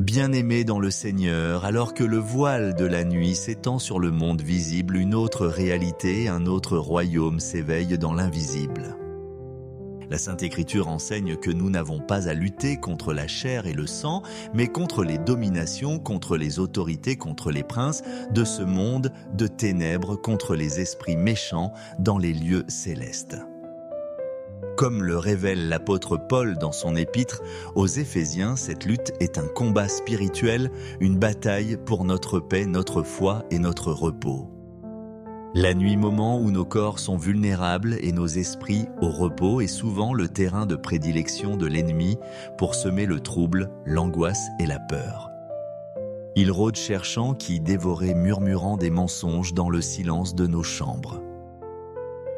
Bien-aimés dans le Seigneur, alors que le voile de la nuit s'étend sur le monde visible, une autre réalité, un autre royaume s'éveille dans l'invisible. La Sainte Écriture enseigne que nous n'avons pas à lutter contre la chair et le sang, mais contre les dominations, contre les autorités, contre les princes de ce monde de ténèbres, contre les esprits méchants dans les lieux célestes. Comme le révèle l'apôtre Paul dans son épître aux Éphésiens, cette lutte est un combat spirituel, une bataille pour notre paix, notre foi et notre repos. La nuit, moment où nos corps sont vulnérables et nos esprits au repos, est souvent le terrain de prédilection de l'ennemi pour semer le trouble, l'angoisse et la peur. Il rôde cherchant qui dévorait murmurant des mensonges dans le silence de nos chambres.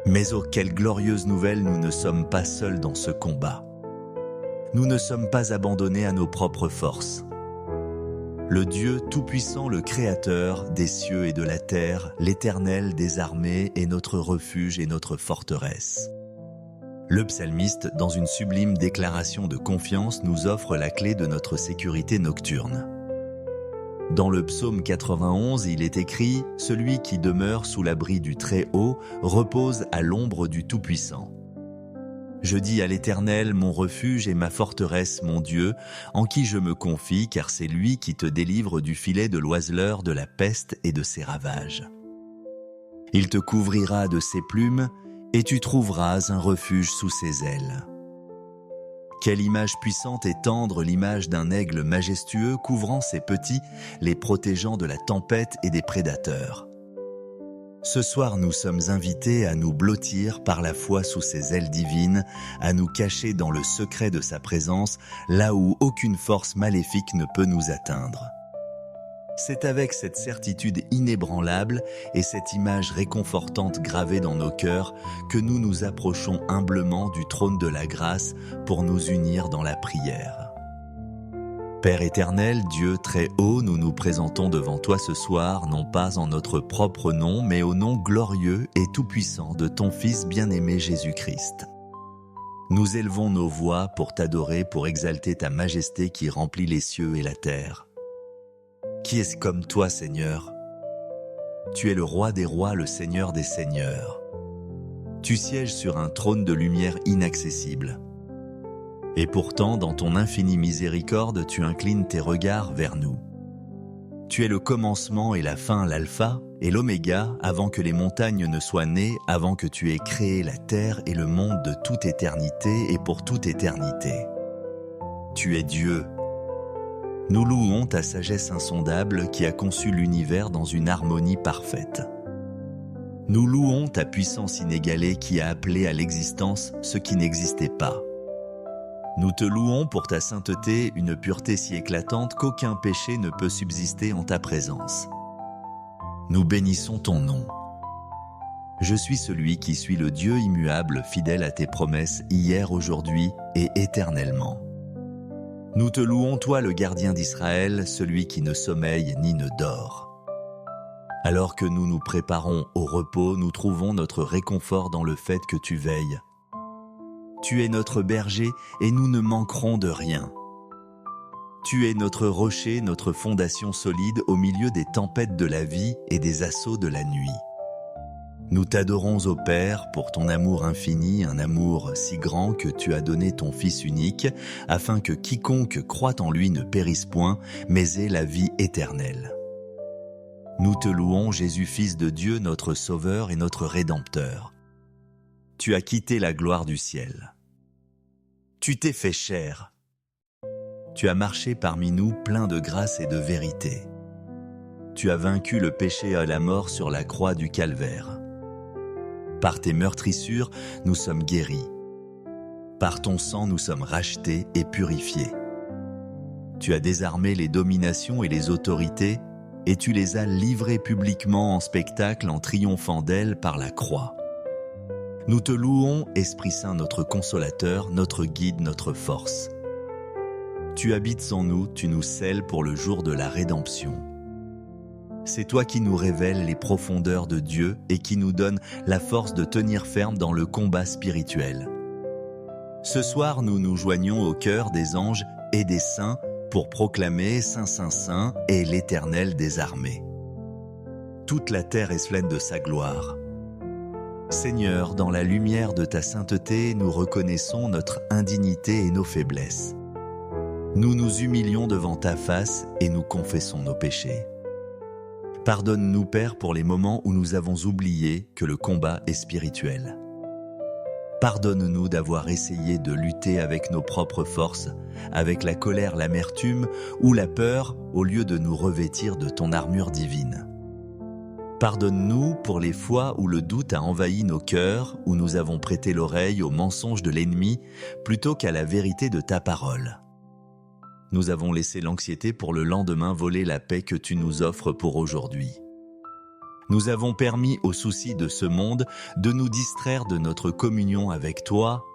Mais oh, quelle glorieuse nouvelle, nous ne sommes pas seuls dans ce combat. Nous ne sommes pas abandonnés à nos propres forces. Le Dieu Tout-Puissant, le Créateur des cieux et de la terre, l'Éternel des armées est notre refuge et notre forteresse. Le psalmiste, dans une sublime déclaration de confiance, nous offre la clé de notre sécurité nocturne. Dans le psaume 91, il est écrit « Celui qui demeure sous l'abri du Très-Haut repose à l'ombre du Tout-Puissant. Je dis à l'Éternel, mon refuge et ma forteresse, mon Dieu, en qui je me confie, car c'est lui qui te délivre du filet de l'oiseleur, de la peste et de ses ravages. Il te couvrira de ses plumes, et tu trouveras un refuge sous ses ailes. » Quelle image puissante et tendre, l'image d'un aigle majestueux couvrant ses petits, les protégeant de la tempête et des prédateurs. Ce soir, nous sommes invités à nous blottir par la foi sous ses ailes divines, à nous cacher dans le secret de sa présence, là où aucune force maléfique ne peut nous atteindre. C'est avec cette certitude inébranlable et cette image réconfortante gravée dans nos cœurs que nous nous approchons humblement du trône de la grâce pour nous unir dans la prière. Père éternel, Dieu très haut, nous nous présentons devant toi ce soir, non pas en notre propre nom, mais au nom glorieux et tout-puissant de ton Fils bien-aimé Jésus-Christ. Nous élevons nos voix pour t'adorer, pour exalter ta majesté qui remplit les cieux et la terre. Qui est comme toi, Seigneur? Tu es le roi des rois, le Seigneur des seigneurs. Tu sièges sur un trône de lumière inaccessible. Et pourtant, dans ton infinie miséricorde, tu inclines tes regards vers nous. Tu es le commencement et la fin, l'alpha et l'oméga, avant que les montagnes ne soient nées, avant que tu aies créé la terre et le monde de toute éternité et pour toute éternité. Tu es Dieu. Nous louons ta sagesse insondable qui a conçu l'univers dans une harmonie parfaite. Nous louons ta puissance inégalée qui a appelé à l'existence ce qui n'existait pas. Nous te louons pour ta sainteté, une pureté si éclatante qu'aucun péché ne peut subsister en ta présence. Nous bénissons ton nom. Je suis celui qui suis le Dieu immuable, fidèle à tes promesses hier, aujourd'hui et éternellement. Nous te louons, toi le gardien d'Israël, celui qui ne sommeille ni ne dort. Alors que nous nous préparons au repos, nous trouvons notre réconfort dans le fait que tu veilles. Tu es notre berger et nous ne manquerons de rien. Tu es notre rocher, notre fondation solide au milieu des tempêtes de la vie et des assauts de la nuit. Nous t'adorons, ô Père, pour ton amour infini, un amour si grand que tu as donné ton Fils unique, afin que quiconque croit en lui ne périsse point, mais ait la vie éternelle. Nous te louons, Jésus, Fils de Dieu, notre Sauveur et notre Rédempteur. Tu as quitté la gloire du ciel. Tu t'es fait chair. Tu as marché parmi nous plein de grâce et de vérité. Tu as vaincu le péché et la mort sur la croix du calvaire. Par tes meurtrissures, nous sommes guéris. Par ton sang, nous sommes rachetés et purifiés. Tu as désarmé les dominations et les autorités, et tu les as livrées publiquement en spectacle en triomphant d'elles par la croix. Nous te louons, Esprit Saint, notre consolateur, notre guide, notre force. Tu habites en nous, tu nous scelles pour le jour de la rédemption. C'est toi qui nous révèles les profondeurs de Dieu et qui nous donne la force de tenir ferme dans le combat spirituel. Ce soir, nous nous joignons au cœur des anges et des saints pour proclamer « Saint, Saint, Saint est l'Éternel des armées ». Toute la terre est pleine de sa gloire. Seigneur, dans la lumière de ta sainteté, nous reconnaissons notre indignité et nos faiblesses. Nous nous humilions devant ta face et nous confessons nos péchés. Pardonne-nous, Père, pour les moments où nous avons oublié que le combat est spirituel. Pardonne-nous d'avoir essayé de lutter avec nos propres forces, avec la colère, l'amertume ou la peur, au lieu de nous revêtir de ton armure divine. Pardonne-nous pour les fois où le doute a envahi nos cœurs, où nous avons prêté l'oreille aux mensonges de l'ennemi plutôt qu'à la vérité de ta parole. Nous avons laissé l'anxiété pour le lendemain voler la paix que tu nous offres pour aujourd'hui. Nous avons permis aux soucis de ce monde de nous distraire de notre communion avec toi.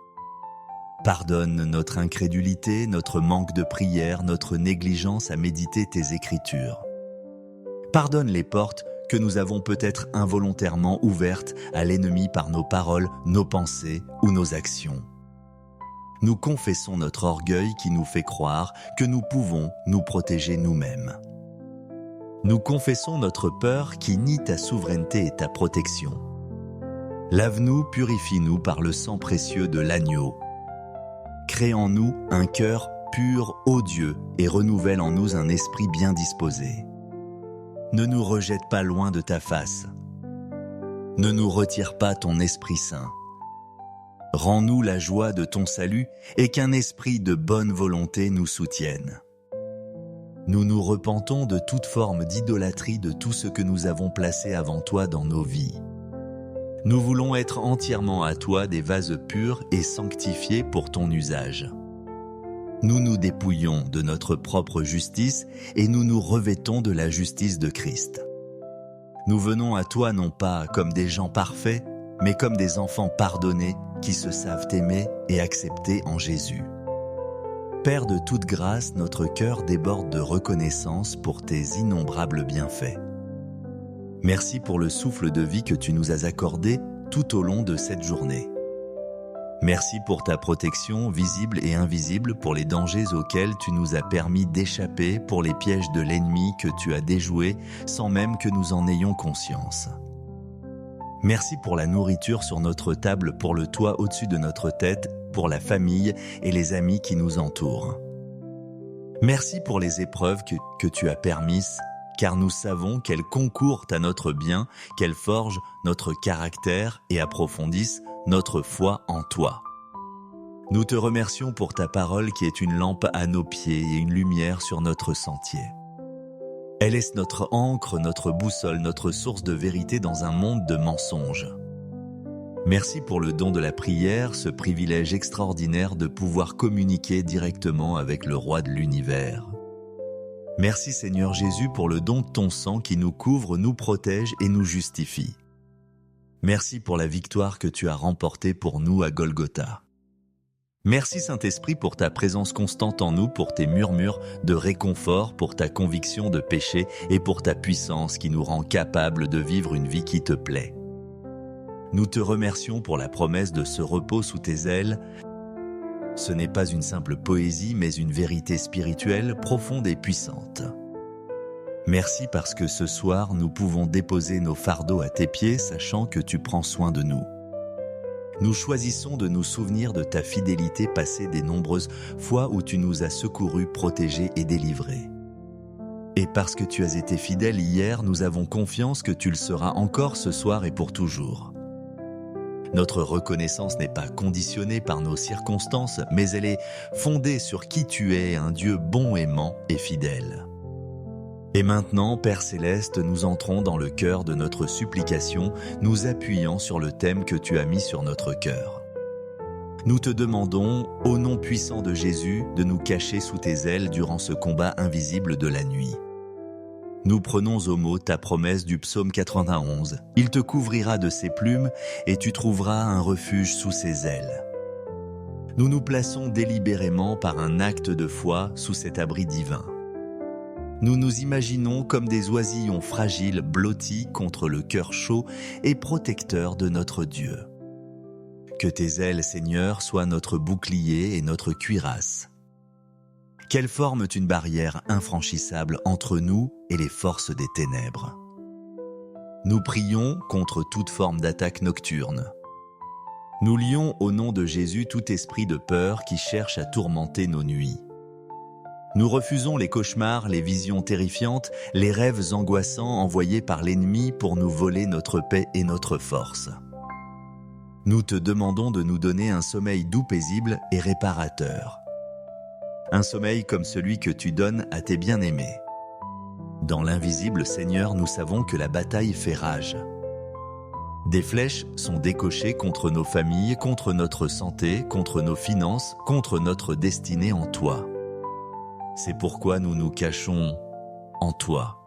Pardonne notre incrédulité, notre manque de prière, notre négligence à méditer tes Écritures. Pardonne les portes que nous avons peut-être involontairement ouvertes à l'ennemi par nos paroles, nos pensées ou nos actions. Nous confessons notre orgueil qui nous fait croire que nous pouvons nous protéger nous-mêmes. Nous confessons notre peur qui nie ta souveraineté et ta protection. Lave-nous, purifie-nous par le sang précieux de l'agneau. Crée en nous un cœur pur, ô Dieu, et renouvelle en nous un esprit bien disposé. Ne nous rejette pas loin de ta face. Ne nous retire pas ton Esprit Saint. Rends-nous la joie de ton salut et qu'un esprit de bonne volonté nous soutienne. Nous nous repentons de toute forme d'idolâtrie de tout ce que nous avons placé avant toi dans nos vies. Nous voulons être entièrement à toi des vases purs et sanctifiés pour ton usage. Nous nous dépouillons de notre propre justice et nous nous revêtons de la justice de Christ. Nous venons à toi non pas comme des gens parfaits, mais comme des enfants pardonnés qui se savent aimer et accepter en Jésus. Père de toute grâce, notre cœur déborde de reconnaissance pour tes innombrables bienfaits. Merci pour le souffle de vie que tu nous as accordé tout au long de cette journée. Merci pour ta protection visible et invisible, pour les dangers auxquels tu nous as permis d'échapper, pour les pièges de l'ennemi que tu as déjoués sans même que nous en ayons conscience. Merci pour la nourriture sur notre table, pour le toit au-dessus de notre tête, pour la famille et les amis qui nous entourent. Merci pour les épreuves que tu as permises, car nous savons qu'elles concourent à notre bien, qu'elles forgent notre caractère et approfondissent notre foi en toi. Nous te remercions pour ta parole qui est une lampe à nos pieds et une lumière sur notre sentier. Elle est notre ancre, notre boussole, notre source de vérité dans un monde de mensonges. Merci pour le don de la prière, ce privilège extraordinaire de pouvoir communiquer directement avec le Roi de l'univers. Merci Seigneur Jésus pour le don de ton sang qui nous couvre, nous protège et nous justifie. Merci pour la victoire que tu as remportée pour nous à Golgotha. Merci Saint-Esprit pour ta présence constante en nous, pour tes murmures de réconfort, pour ta conviction de péché et pour ta puissance qui nous rend capables de vivre une vie qui te plaît. Nous te remercions pour la promesse de ce repos sous tes ailes. Ce n'est pas une simple poésie, mais une vérité spirituelle, profonde et puissante. Merci parce que ce soir, nous pouvons déposer nos fardeaux à tes pieds, sachant que tu prends soin de nous. Nous choisissons de nous souvenir de ta fidélité passée des nombreuses fois où tu nous as secourus, protégés et délivrés. Et parce que tu as été fidèle hier, nous avons confiance que tu le seras encore ce soir et pour toujours. Notre reconnaissance n'est pas conditionnée par nos circonstances, mais elle est fondée sur qui tu es, un Dieu bon, aimant et fidèle. Et maintenant, Père Céleste, nous entrons dans le cœur de notre supplication, nous appuyant sur le thème que tu as mis sur notre cœur. Nous te demandons, au nom puissant de Jésus, de nous cacher sous tes ailes durant ce combat invisible de la nuit. Nous prenons au mot ta promesse du psaume 91. Il te couvrira de ses plumes et tu trouveras un refuge sous ses ailes. Nous nous plaçons délibérément par un acte de foi sous cet abri divin. Nous nous imaginons comme des oisillons fragiles blottis contre le cœur chaud et protecteur de notre Dieu. Que tes ailes, Seigneur, soient notre bouclier et notre cuirasse. qu'elles forment une barrière infranchissable entre nous et les forces des ténèbres. Nous prions contre toute forme d'attaque nocturne. Nous lions au nom de Jésus tout esprit de peur qui cherche à tourmenter nos nuits. Nous refusons les cauchemars, les visions terrifiantes, les rêves angoissants envoyés par l'ennemi pour nous voler notre paix et notre force. Nous te demandons de nous donner un sommeil doux, paisible et réparateur. Un sommeil comme celui que tu donnes à tes bien-aimés. Dans l'invisible, Seigneur, nous savons que la bataille fait rage. Des flèches sont décochées contre nos familles, contre notre santé, contre nos finances, contre notre destinée en toi. C'est pourquoi nous nous cachons en toi.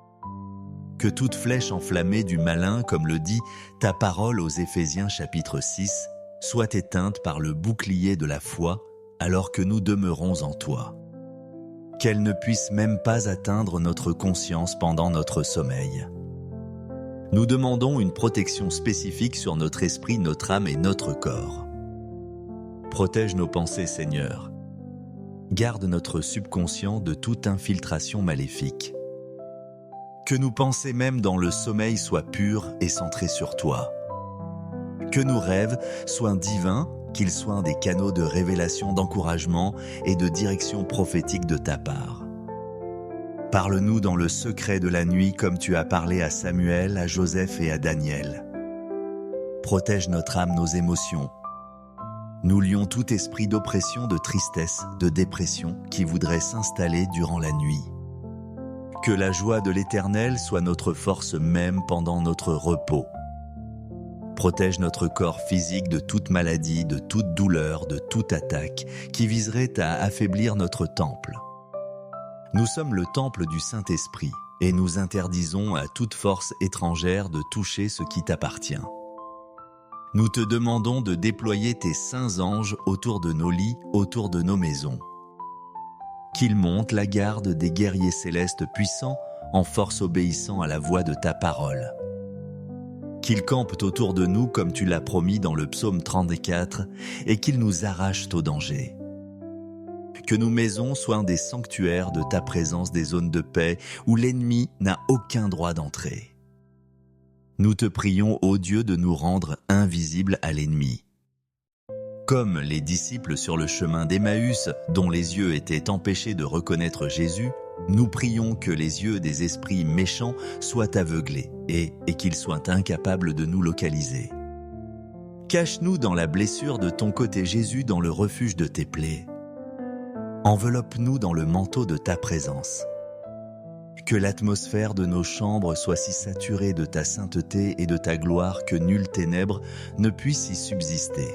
Que toute flèche enflammée du malin, comme le dit ta parole aux Éphésiens chapitre 6, soit éteinte par le bouclier de la foi, alors que nous demeurons en toi. Qu'elle ne puisse même pas atteindre notre conscience pendant notre sommeil. Nous demandons une protection spécifique sur notre esprit, notre âme et notre corps. Protège nos pensées, Seigneur. Garde notre subconscient de toute infiltration maléfique. Que nos pensées même dans le sommeil soient pures et centrées sur toi. Que nos rêves soient divins, qu'ils soient des canaux de révélation, d'encouragement et de direction prophétique de ta part. Parle-nous dans le secret de la nuit comme tu as parlé à Samuel, à Joseph et à Daniel. Protège notre âme, nos émotions. Nous lions tout esprit d'oppression, de tristesse, de dépression qui voudrait s'installer durant la nuit. Que la joie de l'Éternel soit notre force même pendant notre repos. Protège notre corps physique de toute maladie, de toute douleur, de toute attaque qui viserait à affaiblir notre temple. Nous sommes le temple du Saint-Esprit et nous interdisons à toute force étrangère de toucher ce qui t'appartient. Nous te demandons de déployer tes saints anges autour de nos lits, autour de nos maisons. Qu'ils montent la garde des guerriers célestes puissants en force obéissant à la voix de ta parole. Qu'ils campent autour de nous comme tu l'as promis dans le psaume 34 et qu'ils nous arrachent au danger. Que nos maisons soient des sanctuaires de ta présence, des zones de paix où l'ennemi n'a aucun droit d'entrer. Nous te prions, ô Dieu, de nous rendre invisibles à l'ennemi. Comme les disciples sur le chemin d'Emmaüs, dont les yeux étaient empêchés de reconnaître Jésus, nous prions que les yeux des esprits méchants soient aveuglés et qu'ils soient incapables de nous localiser. Cache-nous dans la blessure de ton côté, Jésus, dans le refuge de tes plaies. Enveloppe-nous dans le manteau de ta présence. Que l'atmosphère de nos chambres soit si saturée de ta sainteté et de ta gloire que nulle ténèbre ne puisse y subsister.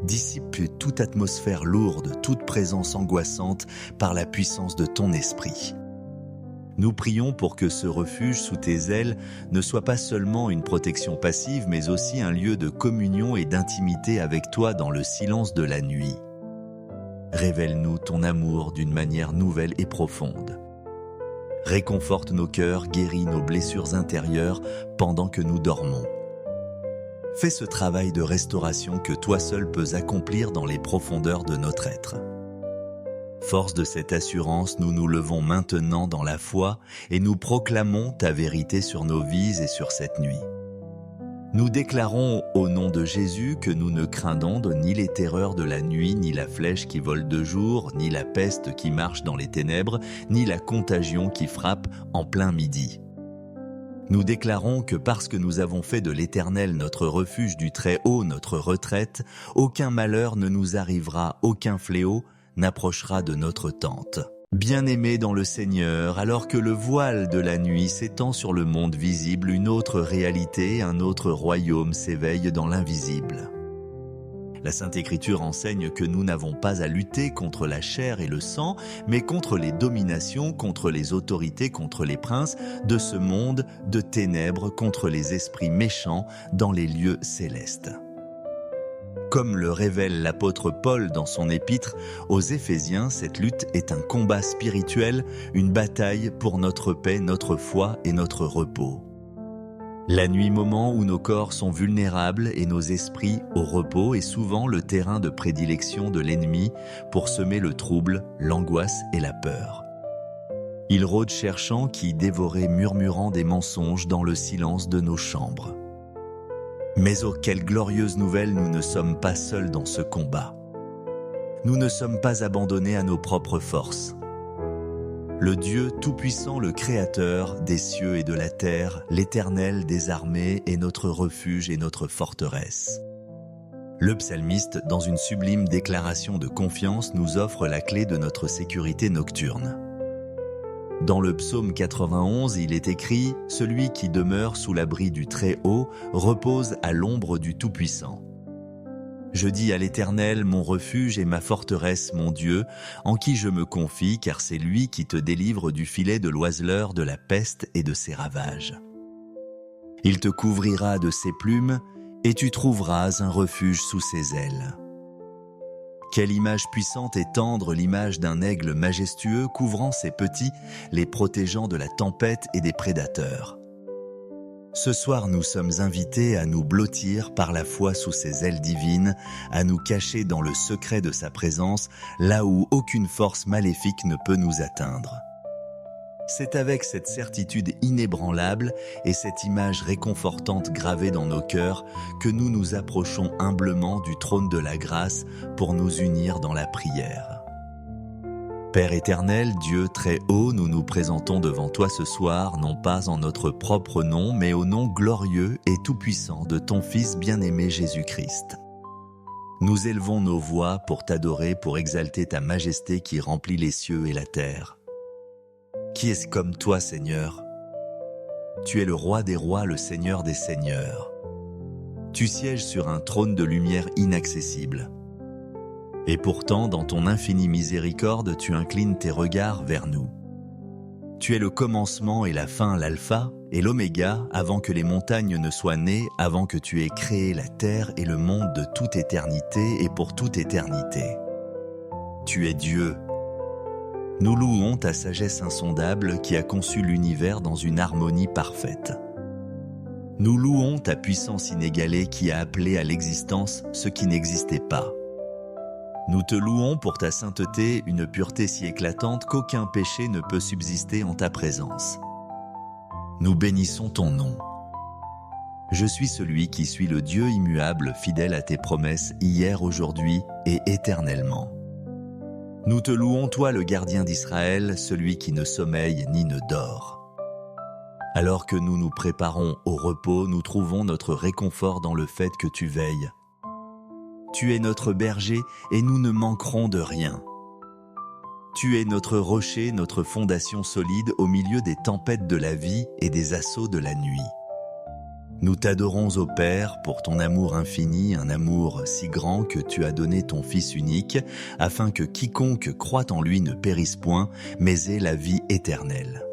Dissipe toute atmosphère lourde, toute présence angoissante par la puissance de ton esprit. Nous prions pour que ce refuge sous tes ailes ne soit pas seulement une protection passive, mais aussi un lieu de communion et d'intimité avec toi dans le silence de la nuit. Révèle-nous ton amour d'une manière nouvelle et profonde. Réconforte nos cœurs, guéris nos blessures intérieures pendant que nous dormons. Fais ce travail de restauration que toi seul peux accomplir dans les profondeurs de notre être. Force de cette assurance, nous nous levons maintenant dans la foi et nous proclamons ta vérité sur nos vies et sur cette nuit. Nous déclarons au nom de Jésus que nous ne craindons ni les terreurs de la nuit, ni la flèche qui vole de jour, ni la peste qui marche dans les ténèbres, ni la contagion qui frappe en plein midi. Nous déclarons que parce que nous avons fait de l'Éternel notre refuge du Très-Haut, notre retraite, aucun malheur ne nous arrivera, aucun fléau n'approchera de notre tente. Bien-aimés dans le Seigneur, alors que le voile de la nuit s'étend sur le monde visible, une autre réalité, un autre royaume s'éveille dans l'invisible. La Sainte Écriture enseigne que nous n'avons pas à lutter contre la chair et le sang, mais contre les dominations, contre les autorités, contre les princes de ce monde de ténèbres, contre les esprits méchants dans les lieux célestes. Comme le révèle l'apôtre Paul dans son épître aux Éphésiens, cette lutte est un combat spirituel, une bataille pour notre paix, notre foi et notre repos. La nuit, moment où nos corps sont vulnérables et nos esprits au repos, est souvent le terrain de prédilection de l'ennemi pour semer le trouble, l'angoisse et la peur. Il rôde cherchant qui dévorait murmurant des mensonges dans le silence de nos chambres. Mais oh, quelle glorieuse nouvelle, nous ne sommes pas seuls dans ce combat. Nous ne sommes pas abandonnés à nos propres forces. Le Dieu Tout-Puissant, le Créateur des cieux et de la terre, l'Éternel des armées est notre refuge et notre forteresse. Le psalmiste, dans une sublime déclaration de confiance, nous offre la clé de notre sécurité nocturne. Dans le psaume 91, il est écrit « Celui qui demeure sous l'abri du Très-Haut repose à l'ombre du Tout-Puissant. Je dis à l'Éternel, mon refuge et ma forteresse, mon Dieu, en qui je me confie, car c'est lui qui te délivre du filet de l'oiseleur, de la peste et de ses ravages. Il te couvrira de ses plumes, et tu trouveras un refuge sous ses ailes. » Quelle image puissante et tendre, l'image d'un aigle majestueux couvrant ses petits, les protégeant de la tempête et des prédateurs. Ce soir, nous sommes invités à nous blottir par la foi sous ses ailes divines, à nous cacher dans le secret de sa présence, là où aucune force maléfique ne peut nous atteindre. C'est avec cette certitude inébranlable et cette image réconfortante gravée dans nos cœurs que nous nous approchons humblement du trône de la grâce pour nous unir dans la prière. Père éternel, Dieu très haut, nous nous présentons devant toi ce soir, non pas en notre propre nom, mais au nom glorieux et tout-puissant de ton Fils bien-aimé Jésus-Christ. Nous élevons nos voix pour t'adorer, pour exalter ta majesté qui remplit les cieux et la terre. Qui est comme toi, Seigneur? Tu es le roi des rois, le Seigneur des seigneurs. Tu sièges sur un trône de lumière inaccessible. Et pourtant, dans ton infinie miséricorde, tu inclines tes regards vers nous. Tu es le commencement et la fin, l'alpha et l'oméga, avant que les montagnes ne soient nées, avant que tu aies créé la terre et le monde de toute éternité et pour toute éternité. Tu es Dieu. Nous louons ta sagesse insondable qui a conçu l'univers dans une harmonie parfaite. Nous louons ta puissance inégalée qui a appelé à l'existence ce qui n'existait pas. Nous te louons pour ta sainteté, une pureté si éclatante qu'aucun péché ne peut subsister en ta présence. Nous bénissons ton nom. Je suis celui qui suis le Dieu immuable, fidèle à tes promesses hier, aujourd'hui et éternellement. Nous te louons, toi le gardien d'Israël, celui qui ne sommeille ni ne dort. Alors que nous nous préparons au repos, nous trouvons notre réconfort dans le fait que tu veilles. Tu es notre berger et nous ne manquerons de rien. Tu es notre rocher, notre fondation solide au milieu des tempêtes de la vie et des assauts de la nuit. Nous t'adorons, ô Père, pour ton amour infini, un amour si grand que tu as donné ton Fils unique, afin que quiconque croit en lui ne périsse point, mais ait la vie éternelle.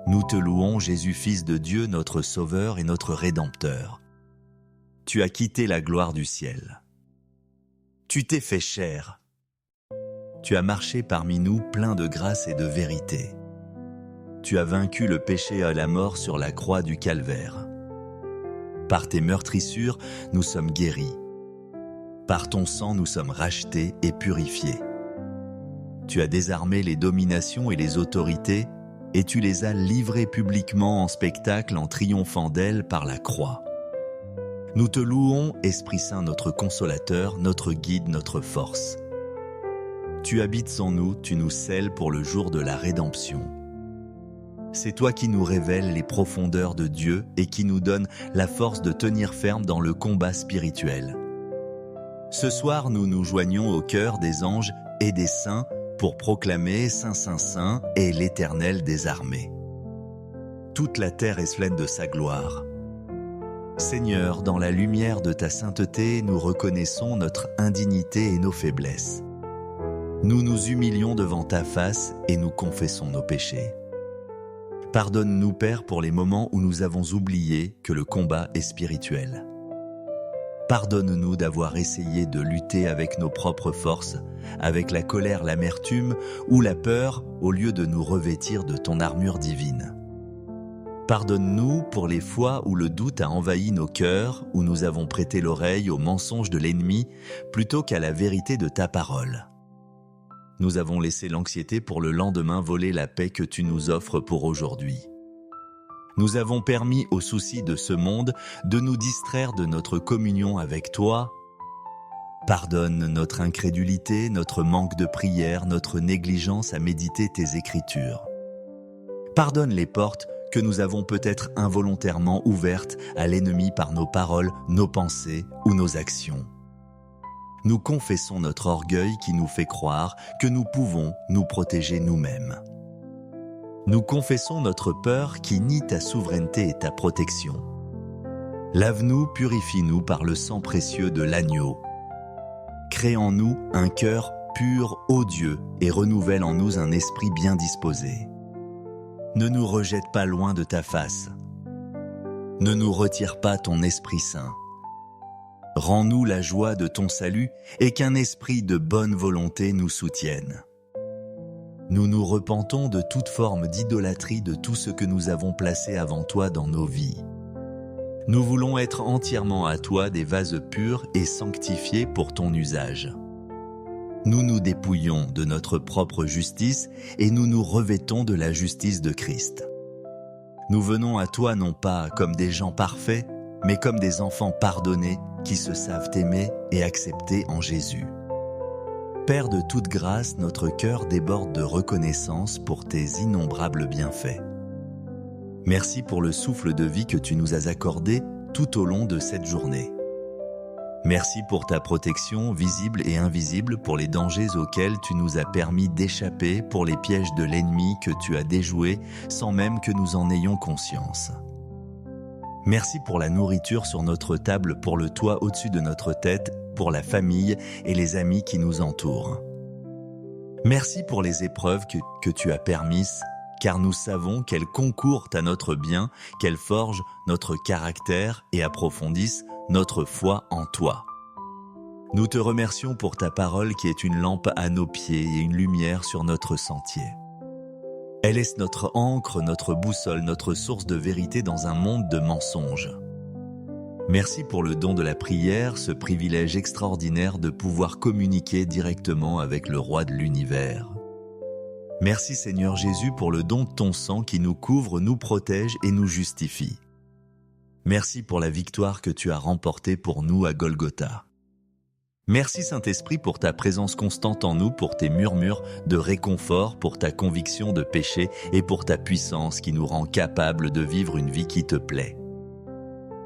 Nous te louons, Jésus, Fils de Dieu, notre Sauveur et notre Rédempteur. Tu as quitté la gloire du ciel. Tu t'es fait chair. Tu as marché parmi nous plein de grâce et de vérité. Tu as vaincu le péché et la mort sur la croix du calvaire. Par tes meurtrissures, nous sommes guéris. Par ton sang, nous sommes rachetés et purifiés. Tu as désarmé les dominations et les autorités, et tu les as livrées publiquement en spectacle en triomphant d'elles par la croix. Nous te louons, Esprit Saint, notre consolateur, notre guide, notre force. Tu habites en nous, tu nous scelles pour le jour de la rédemption. C'est toi qui nous révèles les profondeurs de Dieu et qui nous donne la force de tenir ferme dans le combat spirituel. Ce soir, nous nous joignons au cœur des anges et des saints pour proclamer Saint, Saint, Saint et l'Éternel des armées. Toute la terre est pleine de sa gloire. Seigneur, dans la lumière de ta sainteté, nous reconnaissons notre indignité et nos faiblesses. Nous nous humilions devant ta face et nous confessons nos péchés. Pardonne-nous, Père, pour les moments où nous avons oublié que le combat est spirituel. Pardonne-nous d'avoir essayé de lutter avec nos propres forces, avec la colère, l'amertume ou la peur, au lieu de nous revêtir de ton armure divine. Pardonne-nous pour les fois où le doute a envahi nos cœurs, où nous avons prêté l'oreille aux mensonges de l'ennemi plutôt qu'à la vérité de ta parole. Nous avons laissé l'anxiété pour le lendemain voler la paix que tu nous offres pour aujourd'hui. Nous avons permis aux soucis de ce monde de nous distraire de notre communion avec toi. Pardonne notre incrédulité, notre manque de prière, notre négligence à méditer tes Écritures. Pardonne les portes que nous avons peut-être involontairement ouvertes à l'ennemi par nos paroles, nos pensées ou nos actions. Nous confessons notre orgueil qui nous fait croire que nous pouvons nous protéger nous-mêmes. Nous confessons notre peur qui nie ta souveraineté et ta protection. Lave-nous, purifie-nous par le sang précieux de l'agneau. Crée en nous un cœur pur, ô Dieu, et renouvelle en nous un esprit bien disposé. Ne nous rejette pas loin de ta face. Ne nous retire pas ton Esprit Saint. Rends-nous la joie de ton salut et qu'un esprit de bonne volonté nous soutienne. Nous nous repentons de toute forme d'idolâtrie de tout ce que nous avons placé avant toi dans nos vies. Nous voulons être entièrement à toi des vases purs et sanctifiés pour ton usage. Nous nous dépouillons de notre propre justice et nous nous revêtons de la justice de Christ. Nous venons à toi non pas comme des gens parfaits, mais comme des enfants pardonnés qui se savent aimer et accepter en Jésus. Père de toute grâce, notre cœur déborde de reconnaissance pour tes innombrables bienfaits. Merci pour le souffle de vie que tu nous as accordé tout au long de cette journée. Merci pour ta protection visible et invisible, pour les dangers auxquels tu nous as permis d'échapper, pour les pièges de l'ennemi que tu as déjoués sans même que nous en ayons conscience. Merci pour la nourriture sur notre table, pour le toit au-dessus de notre tête, pour la famille et les amis qui nous entourent. Merci pour les épreuves que tu as permises, car nous savons qu'elles concourent à notre bien, qu'elles forgent notre caractère et approfondissent notre foi en toi. Nous te remercions pour ta parole qui est une lampe à nos pieds et une lumière sur notre sentier. Elle est notre ancre, notre boussole, notre source de vérité dans un monde de mensonges. Merci pour le don de la prière, ce privilège extraordinaire de pouvoir communiquer directement avec le Roi de l'univers. Merci Seigneur Jésus pour le don de ton sang qui nous couvre, nous protège et nous justifie. Merci pour la victoire que tu as remportée pour nous à Golgotha. Merci Saint-Esprit pour ta présence constante en nous, pour tes murmures de réconfort, pour ta conviction de péché et pour ta puissance qui nous rend capables de vivre une vie qui te plaît.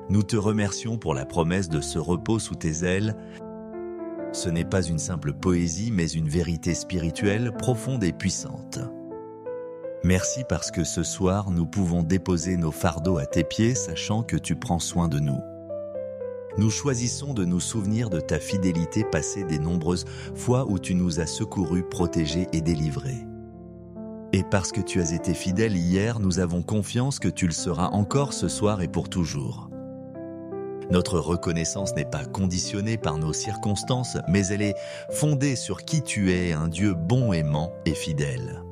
Nous te remercions pour la promesse de ce repos sous tes ailes. Ce n'est pas une simple poésie, mais une vérité spirituelle profonde et puissante. Merci parce que ce soir, nous pouvons déposer nos fardeaux à tes pieds, sachant que tu prends soin de nous. Nous choisissons de nous souvenir de ta fidélité passée des nombreuses fois où tu nous as secourus, protégés et délivrés. Et parce que tu as été fidèle hier, nous avons confiance que tu le seras encore ce soir et pour toujours. Notre reconnaissance n'est pas conditionnée par nos circonstances, mais elle est fondée sur qui tu es, un Dieu bon, aimant et fidèle.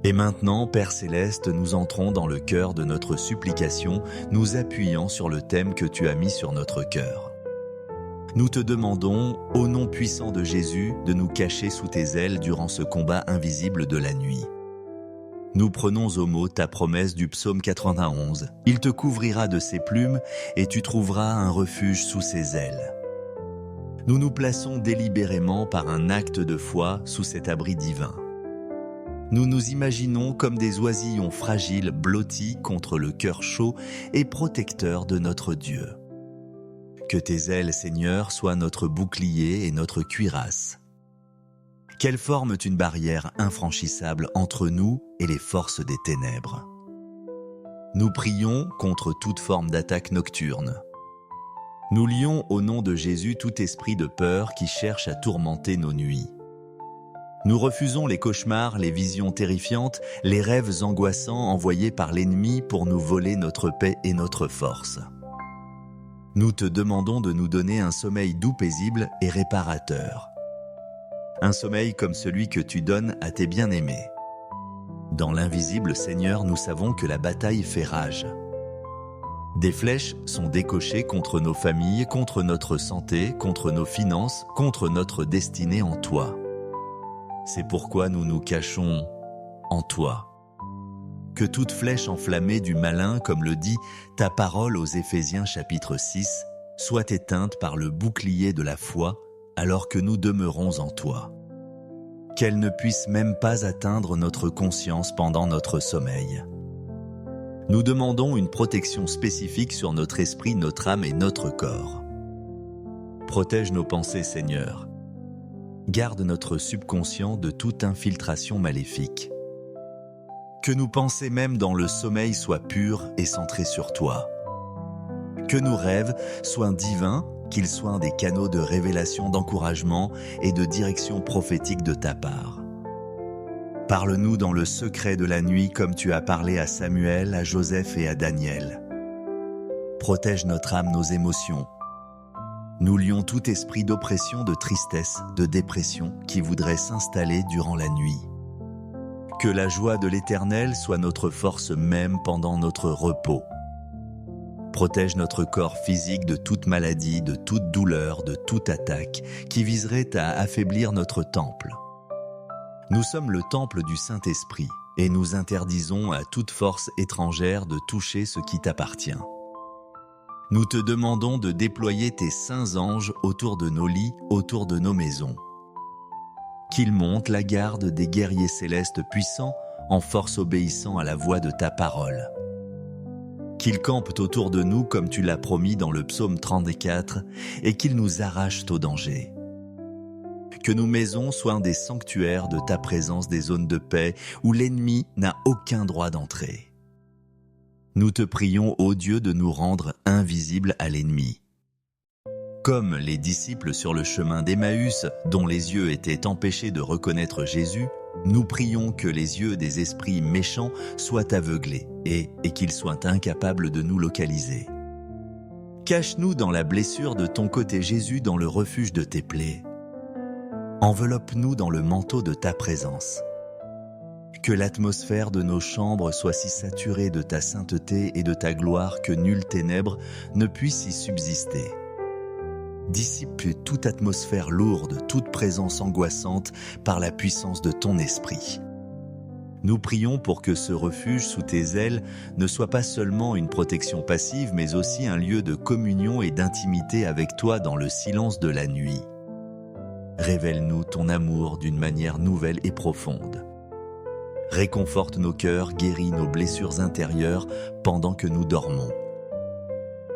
Et maintenant, Père Céleste, nous entrons dans le cœur de notre supplication, nous appuyant sur le thème que tu as mis sur notre cœur. Nous te demandons, au nom puissant de Jésus, de nous cacher sous tes ailes durant ce combat invisible de la nuit. Nous prenons au mot ta promesse du psaume 91. Il te couvrira de ses plumes et tu trouveras un refuge sous ses ailes. Nous nous plaçons délibérément par un acte de foi sous cet abri divin. Nous nous imaginons comme des oisillons fragiles blottis contre le cœur chaud et protecteur de notre Dieu. Que tes ailes, Seigneur, soient notre bouclier et notre cuirasse. Qu'elles forment une barrière infranchissable entre nous et les forces des ténèbres. Nous prions contre toute forme d'attaque nocturne. Nous lions au nom de Jésus tout esprit de peur qui cherche à tourmenter nos nuits. Nous refusons les cauchemars, les visions terrifiantes, les rêves angoissants envoyés par l'ennemi pour nous voler notre paix et notre force. Nous te demandons de nous donner un sommeil doux, paisible et réparateur. Un sommeil comme celui que tu donnes à tes bien-aimés. Dans l'invisible, Seigneur, nous savons que la bataille fait rage. Des flèches sont décochées contre nos familles, contre notre santé, contre nos finances, contre notre destinée en toi. C'est pourquoi nous nous cachons en toi. Que toute flèche enflammée du malin, comme le dit ta parole aux Éphésiens chapitre 6, soit éteinte par le bouclier de la foi, alors que nous demeurons en toi. Qu'elle ne puisse même pas atteindre notre conscience pendant notre sommeil. Nous demandons une protection spécifique sur notre esprit, notre âme et notre corps. Protège nos pensées, Seigneur. Garde notre subconscient de toute infiltration maléfique. Que nos pensées même dans le sommeil soient pures et centrées sur toi. Que nos rêves soient divins, qu'ils soient des canaux de révélation, d'encouragement et de direction prophétique de ta part. Parle-nous dans le secret de la nuit comme tu as parlé à Samuel, à Joseph et à Daniel. Protège notre âme, nos émotions. Nous lions tout esprit d'oppression, de tristesse, de dépression qui voudrait s'installer durant la nuit. Que la joie de l'Éternel soit notre force même pendant notre repos. Protège notre corps physique de toute maladie, de toute douleur, de toute attaque qui viserait à affaiblir notre temple. Nous sommes le temple du Saint-Esprit et nous interdisons à toute force étrangère de toucher ce qui t'appartient. Nous te demandons de déployer tes saints anges autour de nos lits, autour de nos maisons. Qu'ils montent la garde des guerriers célestes puissants en force obéissant à la voix de ta parole. Qu'ils campent autour de nous comme tu l'as promis dans le psaume 34 et qu'ils nous arrachent au danger. Que nos maisons soient des sanctuaires de ta présence, des zones de paix où l'ennemi n'a aucun droit d'entrer. Nous te prions, ô Dieu, de nous rendre invisibles à l'ennemi. Comme les disciples sur le chemin d'Emmaüs, dont les yeux étaient empêchés de reconnaître Jésus, nous prions que les yeux des esprits méchants soient aveuglés et qu'ils soient incapables de nous localiser. Cache-nous dans la blessure de ton côté, Jésus, dans le refuge de tes plaies. Enveloppe-nous dans le manteau de ta présence. Que l'atmosphère de nos chambres soit si saturée de ta sainteté et de ta gloire que nulle ténèbre ne puisse y subsister. Dissipe toute atmosphère lourde, toute présence angoissante par la puissance de ton esprit. Nous prions pour que ce refuge sous tes ailes ne soit pas seulement une protection passive, mais aussi un lieu de communion et d'intimité avec toi dans le silence de la nuit. Révèle-nous ton amour d'une manière nouvelle et profonde. Réconforte nos cœurs, guéris nos blessures intérieures pendant que nous dormons.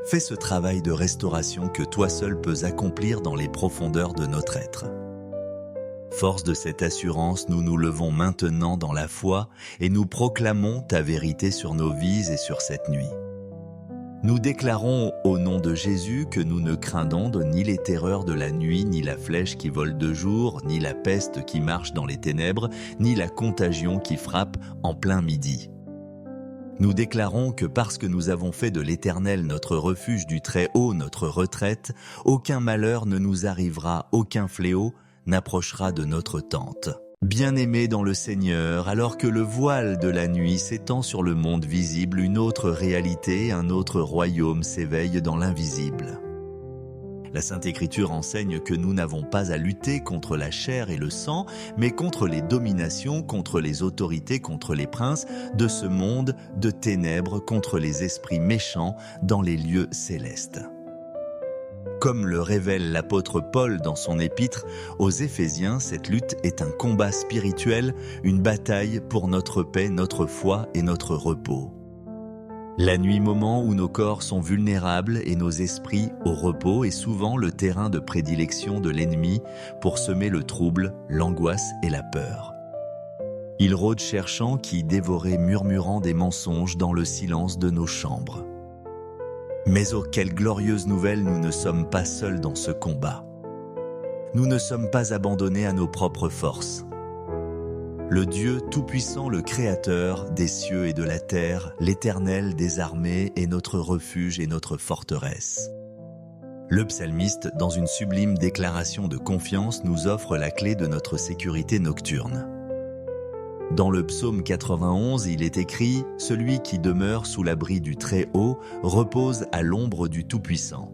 Fais ce travail de restauration que toi seul peux accomplir dans les profondeurs de notre être. Force de cette assurance, nous nous levons maintenant dans la foi et nous proclamons ta vérité sur nos vies et sur cette nuit. Nous déclarons au nom de Jésus que nous ne craindons ni les terreurs de la nuit, ni la flèche qui vole de jour, ni la peste qui marche dans les ténèbres, ni la contagion qui frappe en plein midi. Nous déclarons que parce que nous avons fait de l'Éternel notre refuge du Très-Haut, notre retraite, aucun malheur ne nous arrivera, aucun fléau n'approchera de notre tente. Bien-aimés dans le Seigneur, alors que le voile de la nuit s'étend sur le monde visible, une autre réalité, un autre royaume s'éveille dans l'invisible. La Sainte Écriture enseigne que nous n'avons pas à lutter contre la chair et le sang, mais contre les dominations, contre les autorités, contre les princes de ce monde de ténèbres, contre les esprits méchants dans les lieux célestes. Comme le révèle l'apôtre Paul dans son épître aux Éphésiens, cette lutte est un combat spirituel, une bataille pour notre paix, notre foi et notre repos. La nuit, moment où nos corps sont vulnérables et nos esprits au repos, est souvent le terrain de prédilection de l'ennemi pour semer le trouble, l'angoisse et la peur. Il rôde cherchant qui dévorait murmurant des mensonges dans le silence de nos chambres. Mais oh, quelle glorieuse nouvelle, nous ne sommes pas seuls dans ce combat. Nous ne sommes pas abandonnés à nos propres forces. Le Dieu Tout-Puissant, le Créateur des cieux et de la terre, l'Éternel des armées est notre refuge et notre forteresse. Le psalmiste, dans une sublime déclaration de confiance, nous offre la clé de notre sécurité nocturne. Dans le psaume 91, il est écrit « Celui qui demeure sous l'abri du Très-Haut repose à l'ombre du Tout-Puissant ».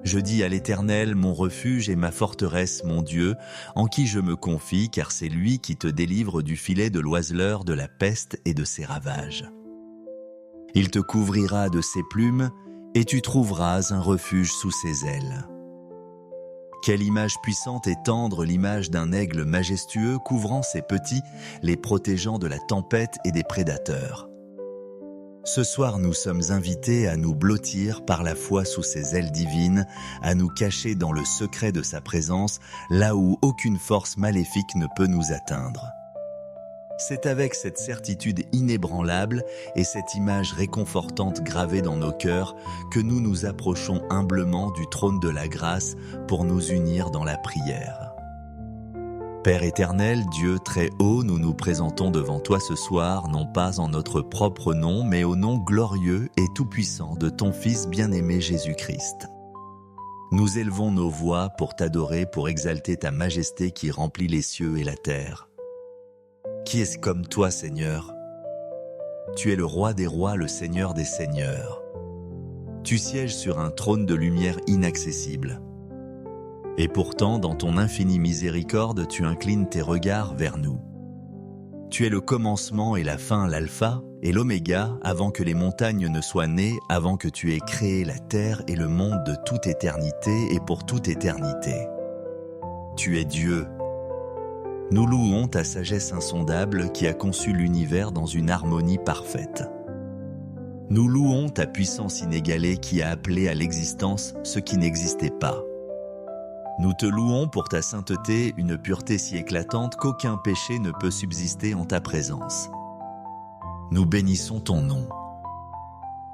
Je dis à l'Éternel, mon refuge et ma forteresse, mon Dieu, en qui je me confie, car c'est lui qui te délivre du filet de l'oiseleur, de la peste et de ses ravages. Il te couvrira de ses plumes, et tu trouveras un refuge sous ses ailes. Quelle image puissante et tendre l'image d'un aigle majestueux couvrant ses petits, les protégeant de la tempête et des prédateurs. Ce soir, nous sommes invités à nous blottir par la foi sous ses ailes divines, à nous cacher dans le secret de sa présence, là où aucune force maléfique ne peut nous atteindre. C'est avec cette certitude inébranlable et cette image réconfortante gravée dans nos cœurs que nous nous approchons humblement du trône de la grâce pour nous unir dans la prière. Père éternel, Dieu très haut, nous nous présentons devant toi ce soir, non pas en notre propre nom, mais au nom glorieux et tout-puissant de ton Fils bien-aimé Jésus-Christ. Nous élevons nos voix pour t'adorer, pour exalter ta majesté qui remplit les cieux et la terre. Qui est comme toi, Seigneur? Tu es le roi des rois, le Seigneur des seigneurs. Tu sièges sur un trône de lumière inaccessible. Et pourtant, dans ton infinie miséricorde, tu inclines tes regards vers nous. Tu es le commencement et la fin, l'alpha et l'oméga, avant que les montagnes ne soient nées, avant que tu aies créé la terre et le monde de toute éternité et pour toute éternité. Tu es Dieu. Nous louons ta sagesse insondable qui a conçu l'univers dans une harmonie parfaite. Nous louons ta puissance inégalée qui a appelé à l'existence ce qui n'existait pas. Nous te louons pour ta sainteté, une pureté si éclatante qu'aucun péché ne peut subsister en ta présence. Nous bénissons ton nom.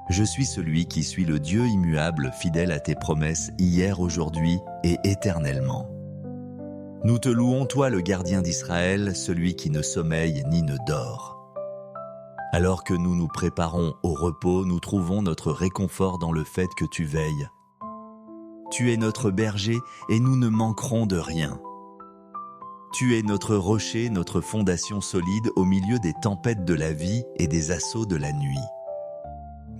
Je suis celui qui suis le Dieu immuable, fidèle à tes promesses hier, aujourd'hui et éternellement. Nous te louons, toi le gardien d'Israël, celui qui ne sommeille ni ne dort. Alors que nous nous préparons au repos, nous trouvons notre réconfort dans le fait que tu veilles. Tu es notre berger et nous ne manquerons de rien. Tu es notre rocher, notre fondation solide au milieu des tempêtes de la vie et des assauts de la nuit.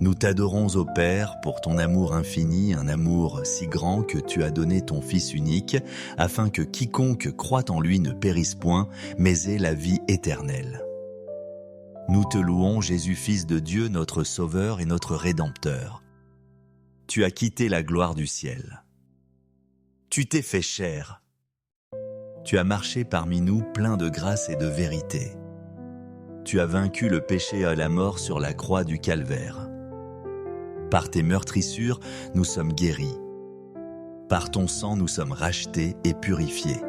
Nous t'adorons, ô Père, pour ton amour infini, un amour si grand que tu as donné ton Fils unique, afin que quiconque croit en lui ne périsse point, mais ait la vie éternelle. Nous te louons, Jésus, Fils de Dieu, notre Sauveur et notre Rédempteur. Tu as quitté la gloire du ciel. Tu t'es fait chair. Tu as marché parmi nous plein de grâce et de vérité. Tu as vaincu le péché et la mort sur la croix du calvaire. Par tes meurtrissures, nous sommes guéris. Par ton sang, nous sommes rachetés et purifiés.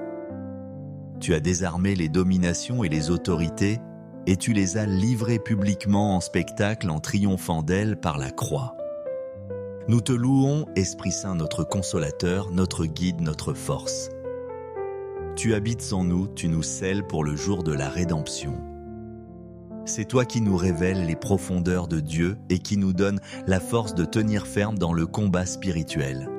Tu as désarmé les dominations et les autorités, et tu les as livrées publiquement en spectacle en triomphant d'elles par la croix. Nous te louons, Esprit Saint, notre consolateur, notre guide, notre force. Tu habites en nous, tu nous scelles pour le jour de la rédemption. C'est toi qui nous révèles les profondeurs de Dieu et qui nous donne la force de tenir ferme dans le combat spirituel.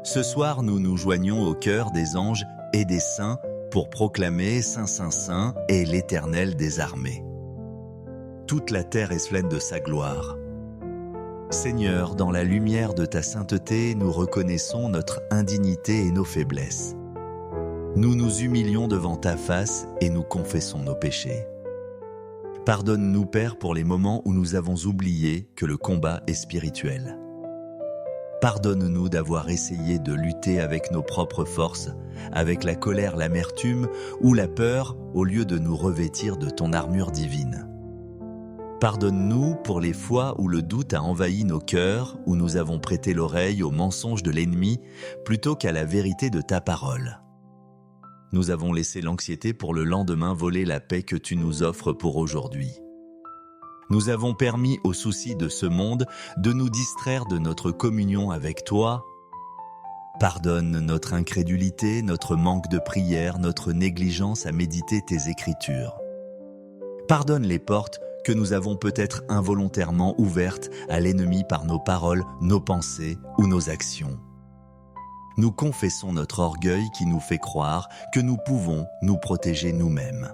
Ce soir, nous nous joignons au cœur des anges et des saints pour proclamer Saint, Saint, Saint et l'Éternel des armées. Toute la terre est pleine de sa gloire. Seigneur, dans la lumière de ta sainteté, nous reconnaissons notre indignité et nos faiblesses. Nous nous humilions devant ta face et nous confessons nos péchés. Pardonne-nous, Père, pour les moments où nous avons oublié que le combat est spirituel. Pardonne-nous d'avoir essayé de lutter avec nos propres forces, avec la colère, l'amertume ou la peur, au lieu de nous revêtir de ton armure divine. Pardonne-nous pour les fois où le doute a envahi nos cœurs, où nous avons prêté l'oreille aux mensonges de l'ennemi plutôt qu'à la vérité de ta parole. Nous avons laissé l'anxiété pour le lendemain voler la paix que tu nous offres pour aujourd'hui. Nous avons permis aux soucis de ce monde de nous distraire de notre communion avec toi. Pardonne notre incrédulité, notre manque de prière, notre négligence à méditer tes Écritures. Pardonne les portes que nous avons peut-être involontairement ouvertes à l'ennemi par nos paroles, nos pensées ou nos actions. Nous confessons notre orgueil qui nous fait croire que nous pouvons nous protéger nous-mêmes.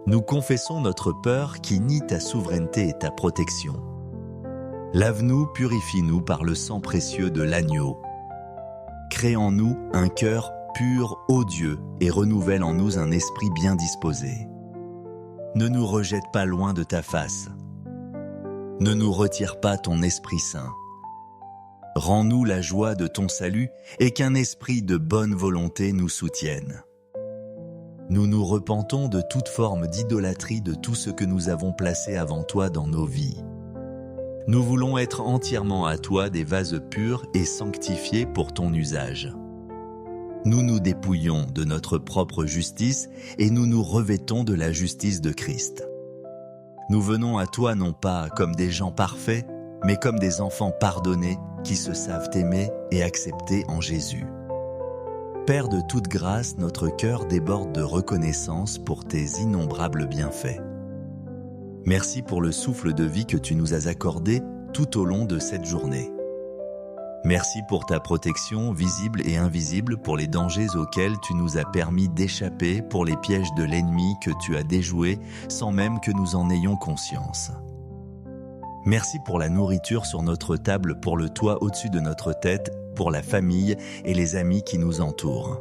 Nous confessons notre peur qui nie ta souveraineté et ta protection. Lave-nous, purifie-nous par le sang précieux de l'agneau. Crée en nous un cœur pur, ô Dieu, et renouvelle en nous un esprit bien disposé. Ne nous rejette pas loin de ta face. Ne nous retire pas ton Esprit Saint. Rends-nous la joie de ton salut et qu'un esprit de bonne volonté nous soutienne. Nous nous repentons de toute forme d'idolâtrie de tout ce que nous avons placé avant toi dans nos vies. Nous voulons être entièrement à toi des vases purs et sanctifiés pour ton usage. Nous nous dépouillons de notre propre justice et nous nous revêtons de la justice de Christ. Nous venons à toi non pas comme des gens parfaits, mais comme des enfants pardonnés qui se savent aimer et accepter en Jésus. Père de toute grâce, notre cœur déborde de reconnaissance pour tes innombrables bienfaits. Merci pour le souffle de vie que tu nous as accordé tout au long de cette journée. Merci pour ta protection visible et invisible, pour les dangers auxquels tu nous as permis d'échapper, pour les pièges de l'ennemi que tu as déjoués sans même que nous en ayons conscience. Merci pour la nourriture sur notre table, pour le toit au-dessus de notre tête, pour la famille et les amis qui nous entourent.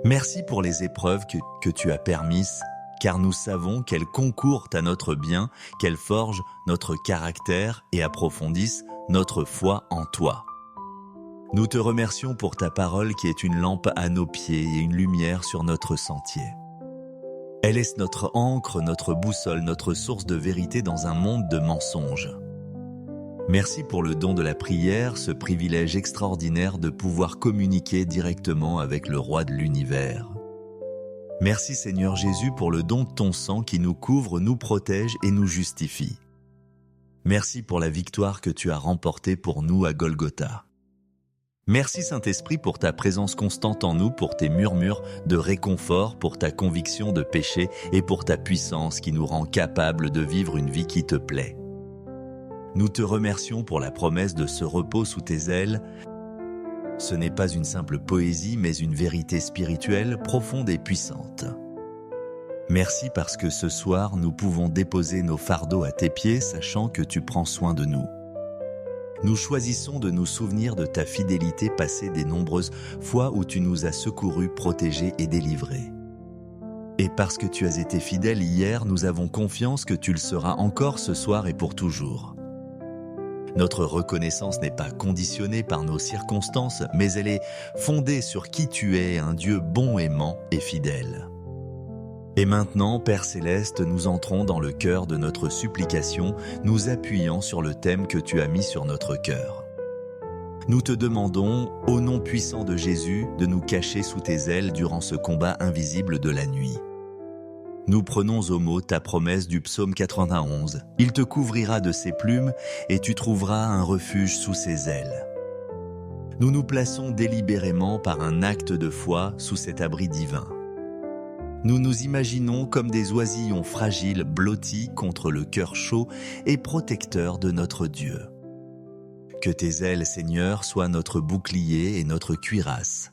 Merci pour les épreuves que tu as permises, car nous savons qu'elles concourent à notre bien, qu'elles forgent notre caractère et approfondissent notre foi en toi. Nous te remercions pour ta parole qui est une lampe à nos pieds et une lumière sur notre sentier. Elle est notre ancre, notre boussole, notre source de vérité dans un monde de mensonges. Merci pour le don de la prière, ce privilège extraordinaire de pouvoir communiquer directement avec le Roi de l'univers. Merci Seigneur Jésus pour le don de ton sang qui nous couvre, nous protège et nous justifie. Merci pour la victoire que tu as remportée pour nous à Golgotha. Merci Saint-Esprit pour ta présence constante en nous, pour tes murmures de réconfort, pour ta conviction de péché et pour ta puissance qui nous rend capables de vivre une vie qui te plaît. Nous te remercions pour la promesse de ce repos sous tes ailes. Ce n'est pas une simple poésie, mais une vérité spirituelle profonde et puissante. Merci parce que ce soir, nous pouvons déposer nos fardeaux à tes pieds, sachant que tu prends soin de nous. Nous choisissons de nous souvenir de ta fidélité passée des nombreuses fois où tu nous as secourus, protégés et délivrés. Et parce que tu as été fidèle hier, nous avons confiance que tu le seras encore ce soir et pour toujours. Notre reconnaissance n'est pas conditionnée par nos circonstances, mais elle est fondée sur qui tu es, un Dieu bon, aimant et fidèle. Et maintenant, Père Céleste, nous entrons dans le cœur de notre supplication, nous appuyant sur le thème que tu as mis sur notre cœur. Nous te demandons, au nom puissant de Jésus, de nous cacher sous tes ailes durant ce combat invisible de la nuit. Nous prenons au mot ta promesse du psaume 91. Il te couvrira de ses plumes et tu trouveras un refuge sous ses ailes. Nous nous plaçons délibérément par un acte de foi sous cet abri divin. Nous nous imaginons comme des oisillons fragiles blottis contre le cœur chaud et protecteur de notre Dieu. Que tes ailes, Seigneur, soient notre bouclier et notre cuirasse.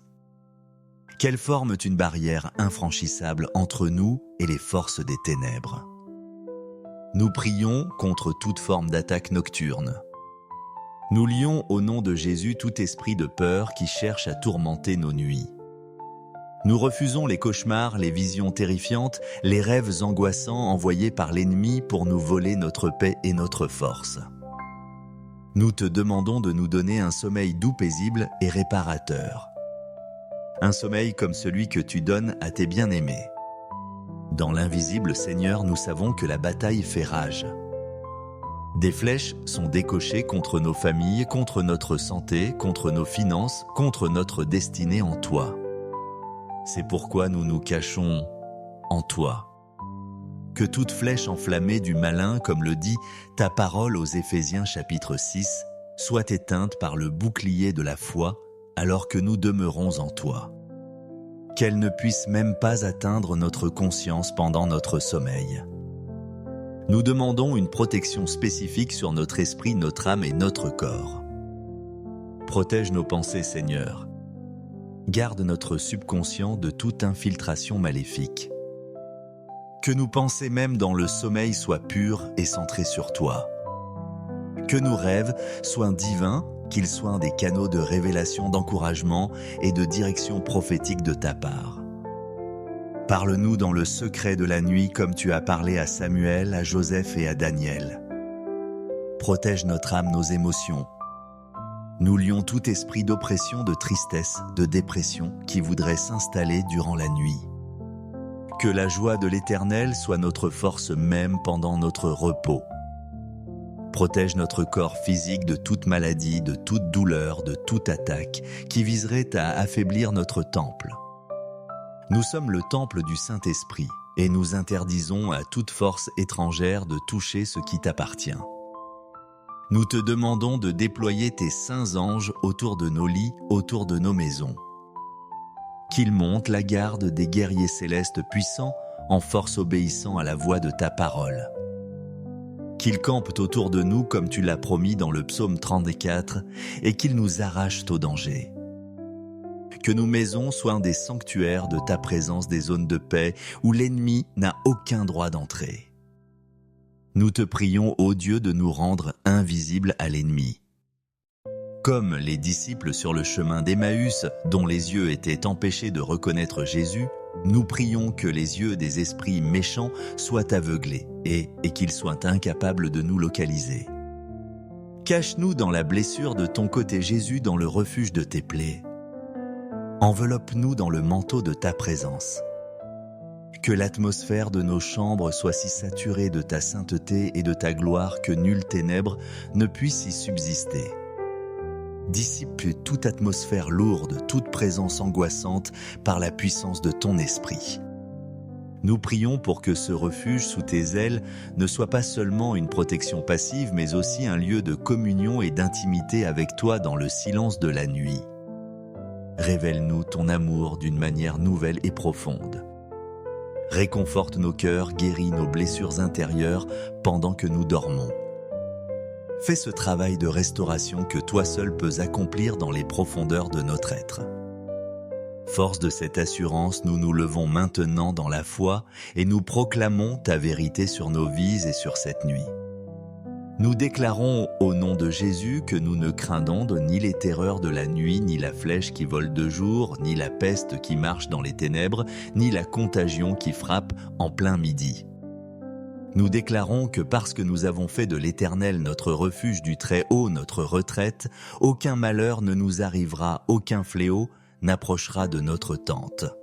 Qu'elles forment une barrière infranchissable entre nous et les forces des ténèbres. Nous prions contre toute forme d'attaque nocturne. Nous lions au nom de Jésus tout esprit de peur qui cherche à tourmenter nos nuits. Nous refusons les cauchemars, les visions terrifiantes, les rêves angoissants envoyés par l'ennemi pour nous voler notre paix et notre force. Nous te demandons de nous donner un sommeil doux, paisible et réparateur. Un sommeil comme celui que tu donnes à tes bien-aimés. Dans l'invisible, Seigneur, nous savons que la bataille fait rage. Des flèches sont décochées contre nos familles, contre notre santé, contre nos finances, contre notre destinée en toi. C'est pourquoi nous nous cachons en toi. Que toute flèche enflammée du malin, comme le dit ta parole aux Éphésiens chapitre 6, soit éteinte par le bouclier de la foi, alors que nous demeurons en toi. Qu'elle ne puisse même pas atteindre notre conscience pendant notre sommeil. Nous demandons une protection spécifique sur notre esprit, notre âme et notre corps. Protège nos pensées, Seigneur. Garde notre subconscient de toute infiltration maléfique. Que nos pensées même dans le sommeil soient pures et centrées sur toi. Que nos rêves soient divins, qu'ils soient des canaux de révélation, d'encouragement et de direction prophétique de ta part. Parle-nous dans le secret de la nuit comme tu as parlé à Samuel, à Joseph et à Daniel. Protège notre âme, nos émotions. Nous lions tout esprit d'oppression, de tristesse, de dépression qui voudrait s'installer durant la nuit. Que la joie de l'Éternel soit notre force même pendant notre repos. Protège notre corps physique de toute maladie, de toute douleur, de toute attaque qui viserait à affaiblir notre temple. Nous sommes le temple du Saint-Esprit et nous interdisons à toute force étrangère de toucher ce qui t'appartient. Nous te demandons de déployer tes saints anges autour de nos lits, autour de nos maisons. Qu'ils montent la garde des guerriers célestes puissants en force obéissant à la voix de ta parole. Qu'ils campent autour de nous comme tu l'as promis dans le psaume 34 et qu'ils nous arrachent au danger. Que nos maisons soient des sanctuaires de ta présence, des zones de paix où l'ennemi n'a aucun droit d'entrer. Nous te prions, ô Dieu, de nous rendre invisibles à l'ennemi. Comme les disciples sur le chemin d'Emmaüs, dont les yeux étaient empêchés de reconnaître Jésus, nous prions que les yeux des esprits méchants soient aveuglés et qu'ils soient incapables de nous localiser. Cache-nous dans la blessure de ton côté, Jésus, dans le refuge de tes plaies. Enveloppe-nous dans le manteau de ta présence. Que l'atmosphère de nos chambres soit si saturée de ta sainteté et de ta gloire que nulle ténèbre ne puisse y subsister. Dissipe toute atmosphère lourde, toute présence angoissante par la puissance de ton esprit. Nous prions pour que ce refuge sous tes ailes ne soit pas seulement une protection passive, mais aussi un lieu de communion et d'intimité avec toi dans le silence de la nuit. Révèle-nous ton amour d'une manière nouvelle et profonde. Réconforte nos cœurs, guéris nos blessures intérieures pendant que nous dormons. Fais ce travail de restauration que toi seul peux accomplir dans les profondeurs de notre être. Force de cette assurance, nous nous levons maintenant dans la foi et nous proclamons ta vérité sur nos vies et sur cette nuit. Nous déclarons au nom de Jésus que nous ne craindons ni les terreurs de la nuit, ni la flèche qui vole de jour, ni la peste qui marche dans les ténèbres, ni la contagion qui frappe en plein midi. Nous déclarons que parce que nous avons fait de l'Éternel notre refuge du Très-Haut, notre retraite, aucun malheur ne nous arrivera, aucun fléau n'approchera de notre tente.